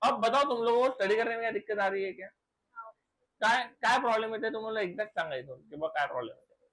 अब बताओ तुम लोगों को स्टडी करने में क्या दिक्कत आ रही है क्या? काय काय प्रॉब्लेम येते तुम्हाला एक्झॅक्ट सांगा इथून की बा काय प्रॉब्लेम येते.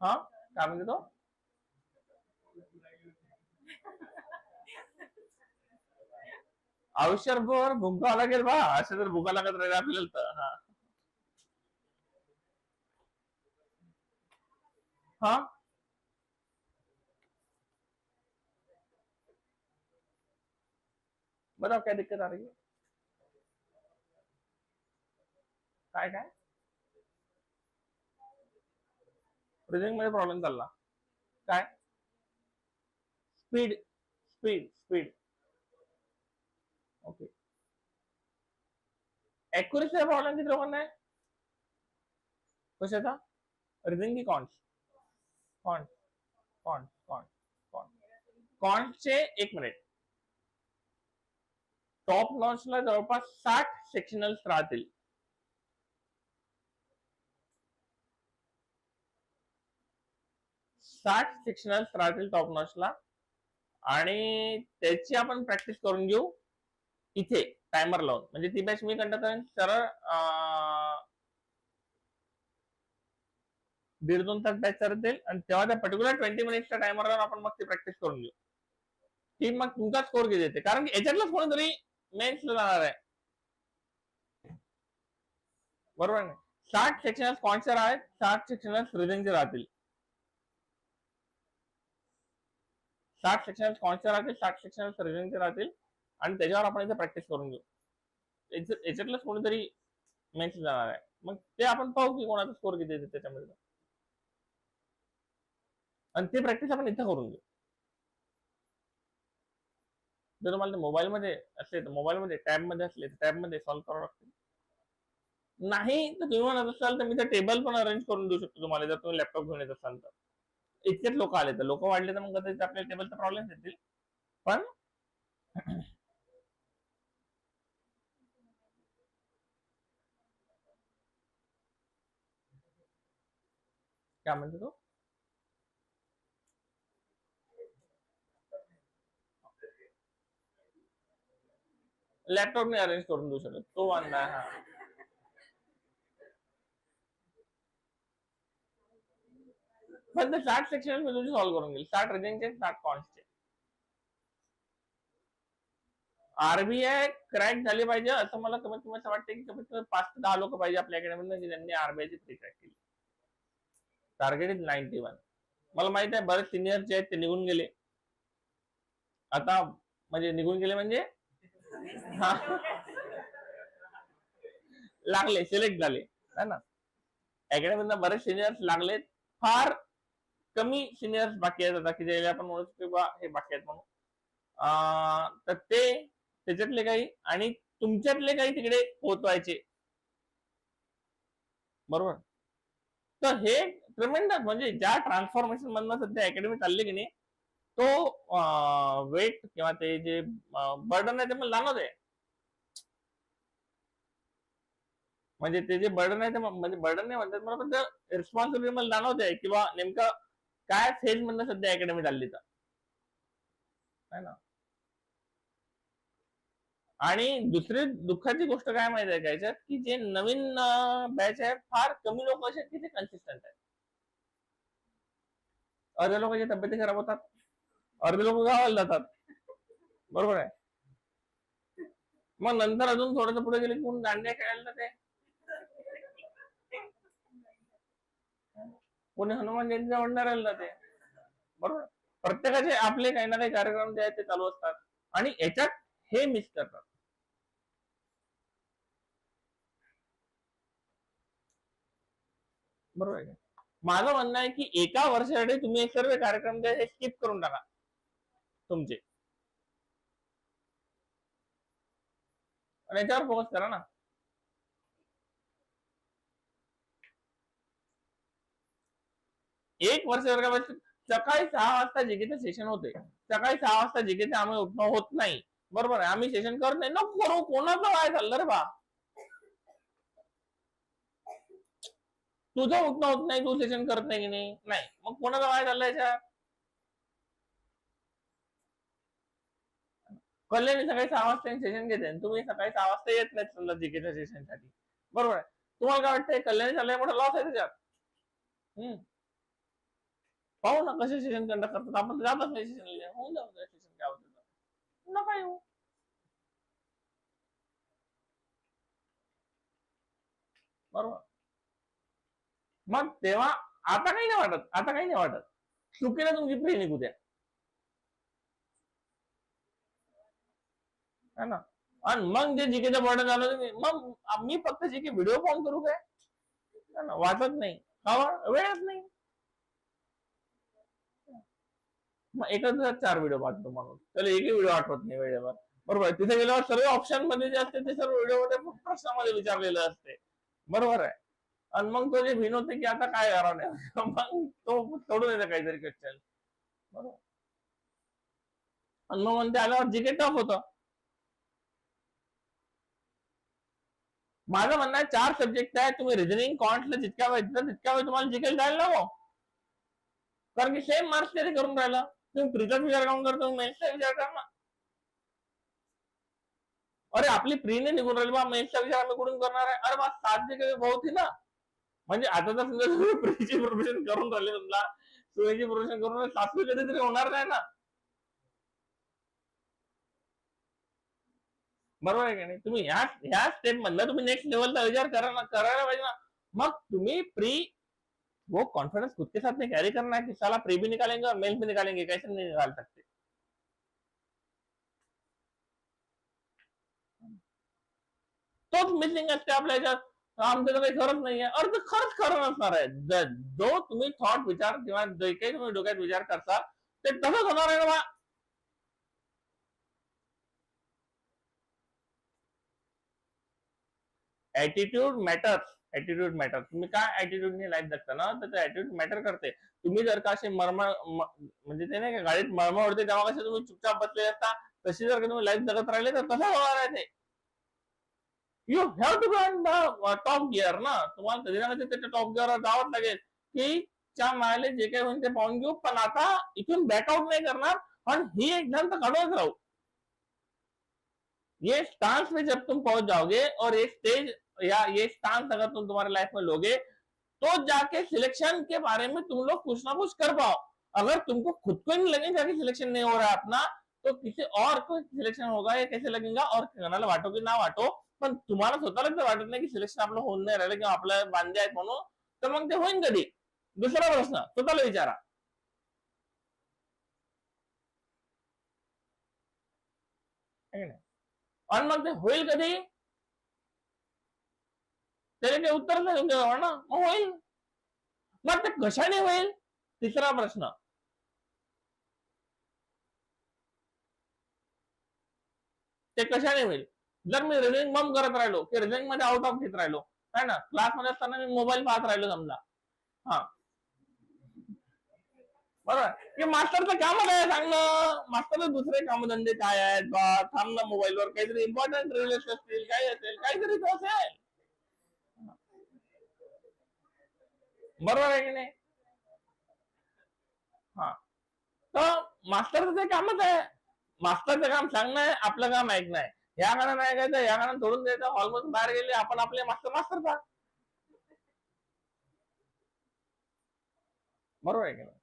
हा काय म्हणते तो? आयुष्यभर भुंकावं लागेल बा, असं जर भुका लागत राहील आपल्याला तर. हा हा बताओ क्या दिक्कत आ रही है. काय काय ब्रिदिंग मध्ये प्रॉब्लेम चालला. काय स्पीड स्पीड स्पीड. ओके. ऍक्युरेसीचा प्रॉब्लेम किती लोकांना आहे? कशाचा? रिझनिंग की कॉन्ट्स? कॉन्ट कॉन्ट कॉन्ट कॉन्ट कॉन्टचे 1 मिनिट. टॉप नॉचला जवळपास 60 सेक्शनल्स राहतील. 60 सेक्शनल्स राहतील टॉप नॉचला. आणि त्याची आपण प्रॅक्टिस करून घेऊ इथे टायमर लावून. म्हणजे ती बॅच मी कंडक्ट करेन सरळ 1.5-2 तास बॅच चालतील आणि तेव्हा त्या पर्टिक्युलर 20 मिनिट्सच्या टायमरवर आपण मग ती प्रॅक्टिस करून घेऊ. ती मग तुमचा स्कोर किती येते, कारण की याच्यातलाच कोणीतरी मेन्सला जाणार आहे. बरोबर नाही? 60 सेक्शनल्स कॉन्टचे आहेत, 60 सेक्शनल्स रिझनिंगचे राहतील. 60 सेक्शनल्स कॉन्टचे राहतील, 60 सेक्शनल्स रिझनिंगचे राहतील. आणि त्याच्यावर आपण इथे प्रॅक्टिस करून घेऊ. याच्यातलंच कोणीतरी मेन्स जाणार आहे. मग ते आपण पाहू की कोणाचा स्कोर किती येते त्याच्यामध्ये. आणि ते प्रॅक्टिस आपण इथं करून घेऊ. जर तुम्हाला ते मोबाईलमध्ये असले तर मोबाईलमध्ये टॅबमध्ये असले तर टॅबमध्ये सॉल्व्ह करावं लागतील. नाही तर तुम्ही म्हणत असाल तर मी तर टेबल पण अरेंज करून देऊ शकतो तुम्हाला, जर तुम्ही लॅपटॉप घेऊन येत असाल तर. इतकेच लोक आले तर, लोक वाढले तर मग कदाचित आपल्याला टेबलचा प्रॉब्लेम येतील. पण काय म्हणते तो? लॅपटॉप मी अरेंज करून देऊ शकत, तो वांदा आहे. हा पण ते 60 सेक्शन मी तुझी सॉल्व्ह करून घेईल. 60 रिझनिंगचे, 60 कॉन्सचे. आरबीआय क्रॅक झाली पाहिजे असं मला कमीत कमी असं वाटतं की कमीत कमी 5 ते 10 लोक पाहिजे आपल्या अकॅडमीमध्ये की ज्यांनी आरबीआयची प्री क्रॅक केली. Target is 91. मला माहित आहे बरेच सिनियर जे आहेत ते निघून गेले आता. म्हणजे निघून गेले म्हणजे लागले, सिलेक्ट झाले है ना. अकॅडमीला बरेच सिनियर्स लागलेत. फार कमी सिनियर्स बाकी आहेत आता की ज्याला आपण म्हणू शकतो बा हे बाकी आहेत म्हणून. तर ते त्याच्यातले काही आणि तुमच्यातले काही तिकडे पोहोचवायचे. बरोबर. तर हे ट्रिमेंडस म्हणजे ज्या ट्रान्सफॉर्मेशन मधनं सध्या अकॅडमी चालली की नाही, तो वेट किंवा ते जे बर्डन आहे ते मला जाणवत आहे. म्हणजे ते जे बर्डन आहे ते म्हणजे बर्डन नाही म्हणतात मला, पण ते रिस्पॉन्सिबिलिटी मला जाणवत आहे किंवा नेमकं काय फेज मधनं सध्या अकॅडमी चालली तर है ना. आणि दुसरी दुःखाची गोष्ट काय माहिती आहे का याच्यात, की जे नवीन बॅच आहे फार कमी लोक असे की ते कन्सिस्टंट आहेत. अर्ध्या लोकांची तब्येती खराब होतात, अर्धे लोक गावाला जातात. बरोबर आहे. मग नंतर अजून थोडंसं पुढे गेले की कोण दांड्या खेळायला ते, कोणी हनुमान जयंतीच्या भंडाऱ्याला जाते. बरोबर. प्रत्येकाचे आपले काही ना काही कार्यक्रम जे आहेत ते चालू असतात आणि याच्यात हे मिस करतात. बरोबर आहे. माझं म्हणणं आहे की एका वर्षासाठी तुम्ही हे सर्व कार्यक्रम जे हे स्किप करून टाका तुमचे आणि याच्यावर फोकस करा ना. एक वर्ष सकाळी 6 वाजता जिकेचे सेशन होते. सकाळी 6 वाजता जिकेचे आम्ही उठणं होत नाही. बरोबर आहे. आम्ही सेशन करत नाही. नको करू, कोणाचं काय चाललं रे बा. तुझं उठणं होत नाही, तू सेशन करत नाही की नाही, मग कोणाचं काय चाललंय याच्यात. कल्याणी सकाळी 6 वाजता सेशन घेते आणि तुम्ही सकाळी 6 वाजता येत नाही समजा जीकेच्या सेशनसाठी, बरोबर आहे. तुम्हाला काय वाटतंय कल्याणी चाललंय मोठा लॉस आहे त्याच्यात? पाहू ना कसे सेशन कंडक्ट करतात, आपण जातच नाही सेशन, होऊन जाऊ सेशन काय होतं नका येऊ. बरोबर. मग तेव्हा आता काही नाही वाटत, आता काही नाही वाटत, चुकीला तुमची प्री निघू द्या, है ना. आणि मग जे जीकेचं बॉर्डर झालं मग मी फक्त जीके व्हिडिओ फोन करू काय, वाटत नाही का, वेळच नाही. मग एकच 4 व्हिडिओ पाहतो माणूस, त्याला एकही व्हिडिओ आठवत नाही वेळेवर, बरोबर. तिथे गेल्यावर सर्व ऑप्शन मध्ये जे असते ते सर्व व्हिडिओ मध्ये प्रश्नामध्ये विचारलेलं असते, बरोबर आहे. आणि मग तो जे भिन होते की आता काय करावं नाही मग तो सोडून येतो काहीतरी क्वेश्चन, बरोबर. आणि मग म्हणते आल्यावर जीके टफ होतं. माझं म्हणणं आहे 4 सब्जेक्ट आहे, तुम्ही रिझनिंग क्वांटला जितक्या वेळ तितक्या वेळ तुम्हाला जीके जायला नको, कारण की सेम मार्क्स तरी करून राहिला. तुम्ही प्रीचा विचार काऊन करतो, मेन्सचा विचार करा ना. अरे आपली प्रीने निघून राहिली बा, मेन्सचा विचार आम्ही कुठून करणार आहे. अरे बा 7 जीके बहुत ही ना. म्हणजे आता तर समजा तुम्ही प्रीची प्रोफेशन करून राहिले, समजा सुनेची प्रोफेशन करून 7वी कधीतरी होणार नाही ना, बरोबर आहे की नाही. तुम्ही ह्या स्टेप मधनं तुम्ही नेक्स्ट लेवलचा विचार करायला पाहिजे ना. मग तुम्ही प्री वो कॉन्फिडेंस खुद के साथ में कैरी करना है कि साला प्री भी निकालेंगे और मेल भी निकालेंगे, कैसे नहीं निकाल सकते. तोच मिसिंग असते आपल्या ह्याच्यात, आमचं काही खरंच नाहीये. अर्थ खरंच खरं नसणार आहे. जो तुम्ही थॉट विचार किंवा जे काही तुम्ही डोक्यात विचार करता ते तसंच होणार आहे ना. Attitude matters, attitude matter. तुम्ही काय ऍटिट्यूडने लाईफ जगता ना, तर ते ऍटिट्यूड मॅटर करते. तुम्ही जर का असे म्हणजे ते नाही का गाडीत मळमळ होते तेव्हा कसे तुम्ही चुपचाप बसले असता, तशी जर का तुम्ही लाईफ जगत राहिले तर कसं होणार आहे ते. You have to be top gear ना, तुम्हाला कधी ना कधी त्याच्या टॉप गिअरवर जावंच लागेल, की च्या मायले जे काही होईल ते पाहून घेऊ, पण आता इथून बॅकआउट नाही करणार. पण ही एक्झाम तर काढूनच राहू. ये स्टांस में जब तुम पहुंच जाओगे और ये स्टेज या ये स्टांस अगर तुम तुम्हारे लाइफ में लोगे, तो जाके सिलेक्शन के बारे में तुम लोग कुछ ना कुछ कर पाओ. अगर तुमको खुद को ही नहीं लगेगा कि सिलेक्शन नहीं हो रहा है अपना, तो किसी और को सिलेक्शन होगा या कैसे लगेगा, और कोणाला वाटो की ना वाटो, पण तुम्हाला स्वतःला जर वाटत नाही की सिलेक्शन आपलं होऊन नाही राहिलं किंवा आपल्या बांधे आहेत म्हणून, तर मग ते होईल कधी. दुसरा प्रश्न स्वतःला विचारा. आणि मग ते होईल कधी, त्याला काही उत्तर नाही तुमच्याजवळ ना, मग होईल. मग ते कशाने होईल, तिसरा प्रश्न. ते कशाने होईल. जर मी रिझनिंग बम करत राहिलो की रिझनिंग मध्ये आउट ऑफ घेत राहिलो, है ना, क्लासमध्ये असताना मी मोबाईल पाहत राहिलो समजा, हा बरोबर, की मास्टरचं काम काय सांगणं, मास्टरचे दुसरे कामधंदे काय आहेत बा, थांब ना मोबाईलवर काहीतरी इम्पॉर्टंट रिलेशन असतील, काय असेल काहीतरी तो असेल, बरोबर आहे की नाही. हा, तर मास्टरचं ते कामच आहे. मास्टरचं काम सांगणं आहे, आपलं काम ऐकणं आहे. या गाणं नाही ऐकायचं, या गाणं सोडून द्यायचं, हॉलमधून बाहेर गेले आपण आपले मास्टर मास्टर पहा, बरोबर आहे की नाही.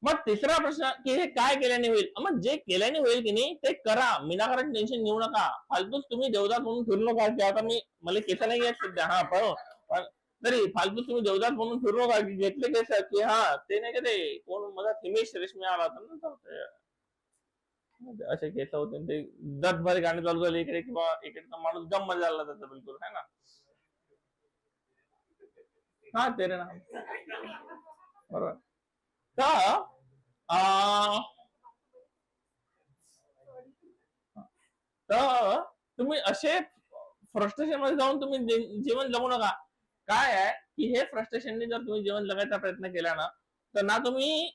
मग तिसरा प्रश्न की हे काय केल्याने होईल. मग जे केल्याने होईल की नाही ते करा, विनाकारण टेन्शन घेऊ नका. फालतूच तुम्ही देवदास म्हणून फिरू नका की आता मी मला केस नाही येत सध्या, हा पण तरी फालतू तुम्ही देवदास म्हणून फिरू नका की घेतले केस की हा ते नाही का ते कोण मला हिमेश रेशमी आला होता ना, असे केस होते ते दत्तभर गाणे चालू झाले इकडे किंवा इकडे माणूस गम झाला जातं बिलकुल, है ना. हा तेरे नाम, बरोबर. तर तर तुम्ही असे फ्रस्ट्रेशन मध्ये जाऊन तुम्ही जीवन जगू नका. काय आहे की हे फ्रस्ट्रेशनने जर तुम्ही जीवन जगायचा प्रयत्न केला ना, तर ना तुम्ही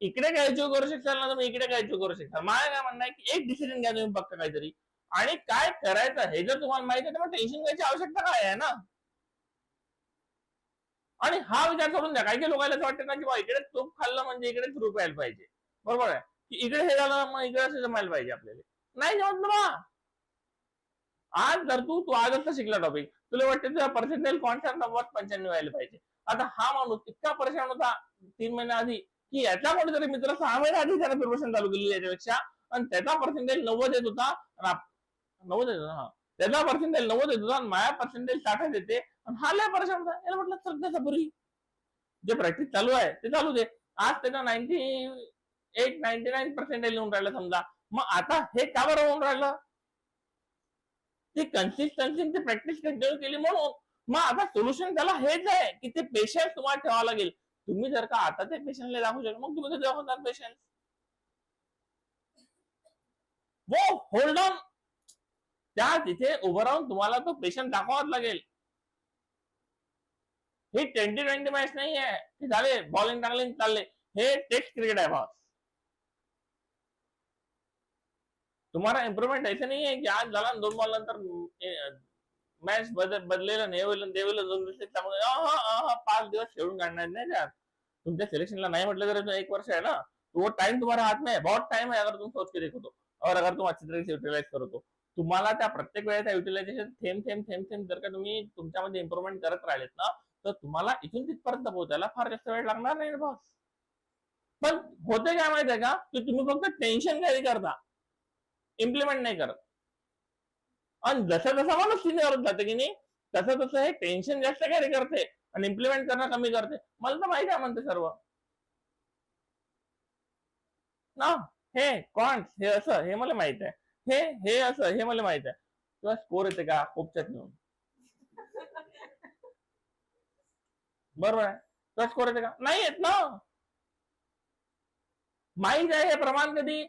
इकडे काय अचीव करू शकता ना तुम्ही इकडे काय अचीव करू शकता. मला काय म्हणणं आहे की एक डिसिजन घ्या तुम्ही पक्का काहीतरी, आणि काय करायचं हे जर तुम्हाला माहिती आहे तर मग टेन्शन घ्यायची आवश्यकता काय आहे ना. आणि हा विचार करून द्या, काही काही लोकांना असं वाटतं ना की बा इकडे तूप खाल्लं म्हणजे इकडे रूप यायला पाहिजे, बरोबर आहे, की इकडे हे झालं मग इकडे असं जमायला पाहिजे आपल्याला. नाही जमत ना. आज जर तू तू आजच शिकला टॉपिक, तुला वाटतं तुझा पर्सेंटेज कॉन्स्टंट 90-95 व्हायला पाहिजे. आता हा माणूस इतका परेशान होता 3 महिन्या आधी, की याच्या कोणीतरी मित्र 6 महिन्या आधी त्याने प्रिपरेशन चालू केली याच्यापेक्षा, आणि त्याचा पर्सेंटेज 90 येत होता, 90 येत होता, हा त्याचा पर्सेंटेज 90 येत होता आणि माझ्या पर्सेंटेज 60 येते, आणि हा लय परेशान होता. याला म्हटलं सध्याचा पुरी जे प्रॅक्टिस चालू आहे ते चालू दे. आज त्याचा 98-99% येऊन राहिलं समजा, मग आता हे का बरं होऊन राहिलं? ती कन्सिस्टन्सी प्रॅक्टिस कंटिन्यू केली म्हणून. मग आता सोल्युशन त्याला हेच आहे की ते पेशन्स तुम्हाला ठेवावं लागेल. तुम्ही जर का आता ते पेशन्सला दाखवू शकता, मग तुम्ही कधी दाखवणार पेशन्स? वो होल्ड ऑन, त्या तिथे उभं राहून तुम्हाला तो पेशन्स दाखवावाच लागेल. हे 20-20 मॅच नाही आहे की झाले बॉलिंग टाकले चालले. हे टेस्ट क्रिकेट आहे बॉस. तुम्हाला इम्प्रूवमेंट ऐसे नहीं है की आज झाला 2 बॉल नंतर मॅच बदलेलं नाही होईल, ते होईल 2 दिवस, त्यामुळे 5 दिवस खेळून काढणार नाही त्यात. तुमच्या सिलेक्शनला नाही म्हटलं तर 1 वर्ष है ना, वो टाइम तुम्हारे हाथ में है, बहुत टाइम है अगर तुम सोच के देखो तो, और अगर तुम अच्छी तरीके से युटिलाइज करो तो. तुम्हाला त्या प्रत्येक वेळेचा युटिलायझेशन थेंब थेंब थेंब थेंब जर का तुम्ही तुमच्यामध्ये इम्प्रूव्हमेंट करत राहिलेत ना, तर तुम्हाला इथून तिथपर्यंत पोहोचायला फार जास्त वेळ लागणार नाही बॉस. पण होते काय माहिती आहे का, की तुम्ही फक्त टेन्शन कॅरी करता, इम्प्लिमेंट नाही करत. आणि जसं जसं माणूस सिनियर होत जाते की नाही, तसं तसं हे टेन्शन जास्त कॅरी करते आणि इम्प्लिमेंट करणं कमी करते. मला तर माहिती आहे म्हणते सर्व ना. हे कॉन्स हे असं हे मला माहित आहे, हे हे असं हे मला माहित आहे. तुला स्कोर येते का खूपच्यात नेऊन? बरोबर आहे, तुला स्कोर येते का? नाही येत ना. माहित आहे हे प्रमाण कधी,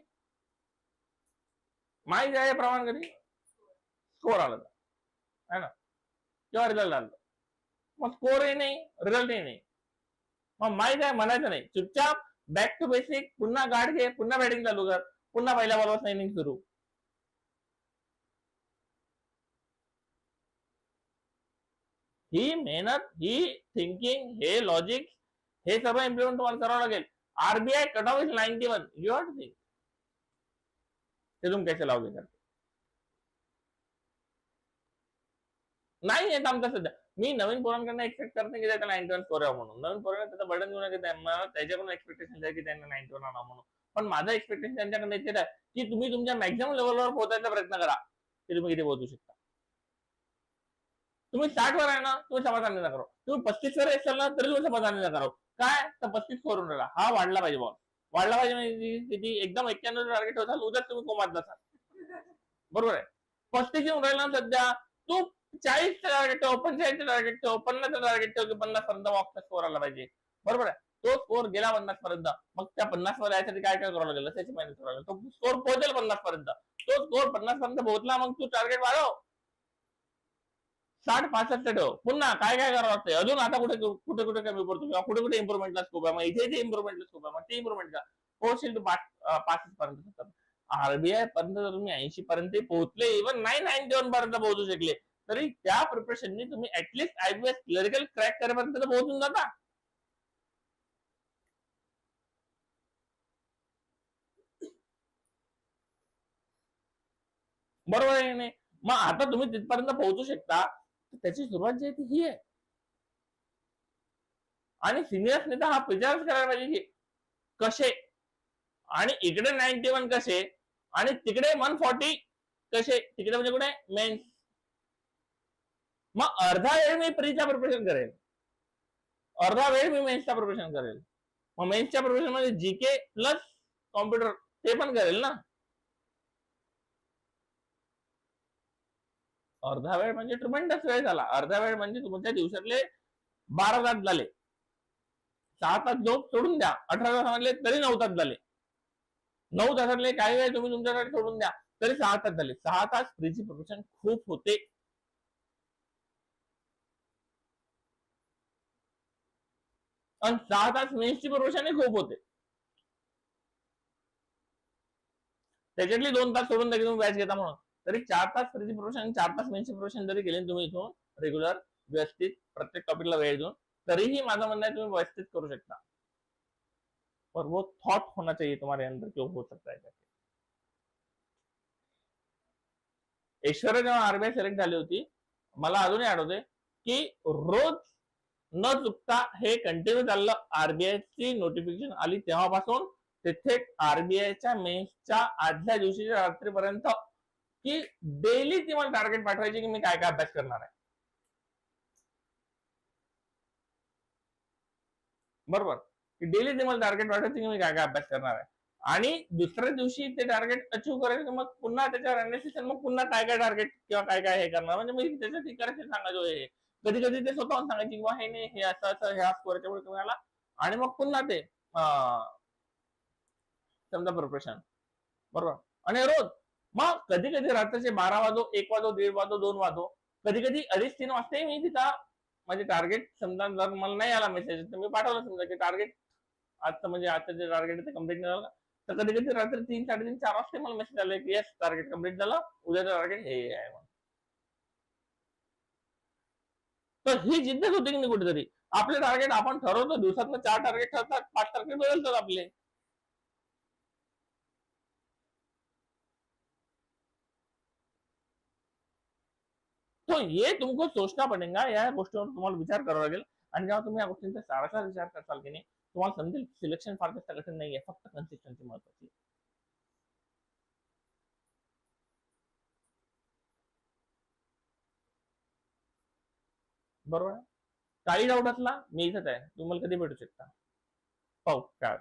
माहित आहे हे प्रमाण कधी स्कोर आलं है ना, किंवा रिझल्ट आलं. मग स्कोरही नाही, रिझल्टही नाही. मग माहित आहे म्हणायचं नाही, चुपचाप बॅक टू बेसिक, पुन्हा गाड घे, पुन्हा बॅटिंग चालू कर, पुन्हा पहिल्या बॉलवर इनिंग सुरू. ही मेहनत, ही थिंकिंग, हे लॉजिक, हे सगळं इम्प्लिमेंट तुम्हाला करावं लागेल. RBI cut off is 91, you have to think ते तुम कैसे लावगे करते. नाही येत आमचा सध्या. मी नवीन पोरांकडनं एक्सपेक्ट करते की त्याला 91 स्कोर यावं म्हणून. नवीन पोरांना त्याचं बर्डन घेऊन मला त्याच्याकडून एक्सपेक्टेशन आहे की त्यांना 91 आणावं म्हणून. पण माझं एक्सपेक्टेशन त्यांच्याकडे येते आहे की तुम्ही तुमच्या मॅक्झिमम लेवलवर पोहोचायचा प्रयत्न करा, की तुम्ही किती पोहोचू शकता. तुम्ही 60 वर आहे ना, तुम्ही समाधान नका करो. तुम्ही 35 वर असाल ना, तरी तुम्ही समाधान नका करो. काय तर 35 करून राहिला, हा वाढला पाहिजे बॉल, वाढला पाहिजे म्हणजे किती, एकदम 91 टार्गेट होताल, उद्याच तुम्ही कोमात जासाल. बरोबर आहे. 35 येऊन राहिला ना सध्या, तू 40 टार्गेट ठेव, 45 टार्गेट ठेव, 50 टार्गेट ठेव, की 50 पर्यंत वॉकचा स्कोर आला पाहिजे. बरोबर आहे. तो स्कोर गेला 50 पर्यंत, मग त्या 50 वर यासाठी काय काय करावं लागेल, त्याची मेहनत करावं लागेल. तो स्कोर पोहोचेल 50 पर्यंत, तो स्कोर 50 पर्यंत पोहोचला, मग तू टार्गेट वाढव, 60-65 ठेव. पुन्हा काय काय करावं लागतंय अजून, आता कुठे कुठे कुठे कमी पडतो किंवा कुठे कुठे इम्प्रुव्हमेंटला स्कोप आहे, मग इथे इथे इम्प्रुव्हमेंटला स्कोप आहे, मग ते इम्प्रुव्हमेंट का पोहोचेल तू 5 पर्यंत. आरबीआय पर्यंत जर तुम्ही 80 पर्यंत पोहोचले, इव्हन नाही 91 पर्यंत पोहोचू शकले, तरी त्या प्रिपरेशननी तुम्ही ऍटलीस्ट आयबीएस क्लरिकल क्रॅक करेपर्यंत पोहोचून जाता. बरोबर आहे नाही? मग आता तुम्ही तिथपर्यंत पोहोचू शकता, त्याची सुरुवात जी आहे ती ही आहे. आणि सिनियर्सने तर हा विचारच करायला पाहिजे की कसे, आणि इकडे 91 कसे, आणि तिकडे 140 कसे, तिकडे म्हणजे कुठे मेन्स. मग अर्धा वेळ मी प्रीचा प्रिपरेशन करेल, अर्धा वेळ मी मेन्सचा प्रिपरेशन करेल. मग मेन्सच्या प्रिपरेशन मध्ये जीके प्लस कॉम्प्युटर ते पण करेल ना. अर्धा वेळ म्हणजे ट्रिमेंडस वेळ झाला. अर्धा वेळ म्हणजे तुमच्या दिवसातले 12 तास झाले. 6 तास झोप सोडून द्या, 18 तास म्हणले तरी 9 तास झाले. 9 तासातले काही वेळ तुम्ही तुमच्याकडे सोडून द्या, तरी 6 तास झाले. 6 तास फ्रीची प्रिपरेशन खूप होते. आणि 6 तास मेन्सची प्रिपरेशन खूप होते. त्याच्यातली 2 तास सोडून द्या की तुम्ही बॅच घेता म्हणून, तरी 4 तास फ्रीची प्रिपरेशन, 4 तास मेन्सची प्रिपरेशन जरी केली तुम्ही इथून रेग्युलर व्यवस्थित प्रत्येक टॉपिकला वेळ देऊन, तरीही माझं म्हणणं आहे तुम्ही व्यवस्थित करू शकता. पर वो थॉट होना चाहिए तुम्हारे अंदर, क्यों हो सकता है. ऐश्वर्या जेव्हा आरबीआय सिलेक्ट झाली होती, मला अजूनही आठवते की रोज न चुकता हे कंटिन्यू चाललं. आरबीआयची नोटिफिकेशन आली तेव्हापासून तिथे आरबीआयच्या मेन्सच्या आदल्या दिवशीच्या रात्रीपर्यंत की डेली ती मला टार्गेट पाठवायची की मी काय काय अभ्यास करणार आहे. बरोबर, की डेली ते मला टार्गेट पाठवायची की मी काय काय अभ्यास करणार आहे. आणि दुसऱ्या दिवशी ते टार्गेट अचीव्ह करायचं, मग पुन्हा त्याच्यावर अनालिसिस, मग पुन्हा काय काय टार्गेट किंवा काय काय हे करणार. म्हणजे मी त्याच्यात करायचं सांगायचो. हे कधी कधी ते स्वतःहून सांगायचे की हे नाही, हे असं असं ह्या स्कोअरच्या कमी आला. आणि मग पुन्हा ते समजा प्रिपरेशन. बरोबर. आणि रोज मग कधी कधी रात्रीचे 12 वाजो, 1 वाजो, 1:30 वाजो, 2 वाजो, कधी कधी 2:30-3 वाजता मी तिथं म्हणजे टार्गेट समजा जर मला नाही आला मेसेज तर मी पाठवलं समजा की टार्गेट आजचं म्हणजे आजचं जे टार्गेट आहे ते कम्प्लीट नाही झालं. तर कधी कधी रात्री 3, 3:30, 4 वाजता मला मेसेज आले की येस टार्गेट कम्प्लीट झालं, उद्याचं टार्गेट हे आहे. तर ही जिद्दच होती की नाही कुठेतरी. आपले टार्गेट आपण ठरवतो, दिवसातनं 4 टार्गेट ठरतात, 5 टार्गेट बदलतात आपले. तो ये तुमको सोचना पडेगा, या गोष्टीवर तुम्हाला विचार करावा लागेल. आणि जेव्हा तुम्ही या गोष्टींचा सारासार विचार करताल की नाही, तुम्हाला समजेल सिलेक्शन फार जास्त कठीण नाहीये, फक्त कन्सिस्टन्सी महत्वाची. बरोबर आहे. काही डाऊट असला मी इथेच आहे, तुम्हाला कधी भेटू शकता. पाहू काय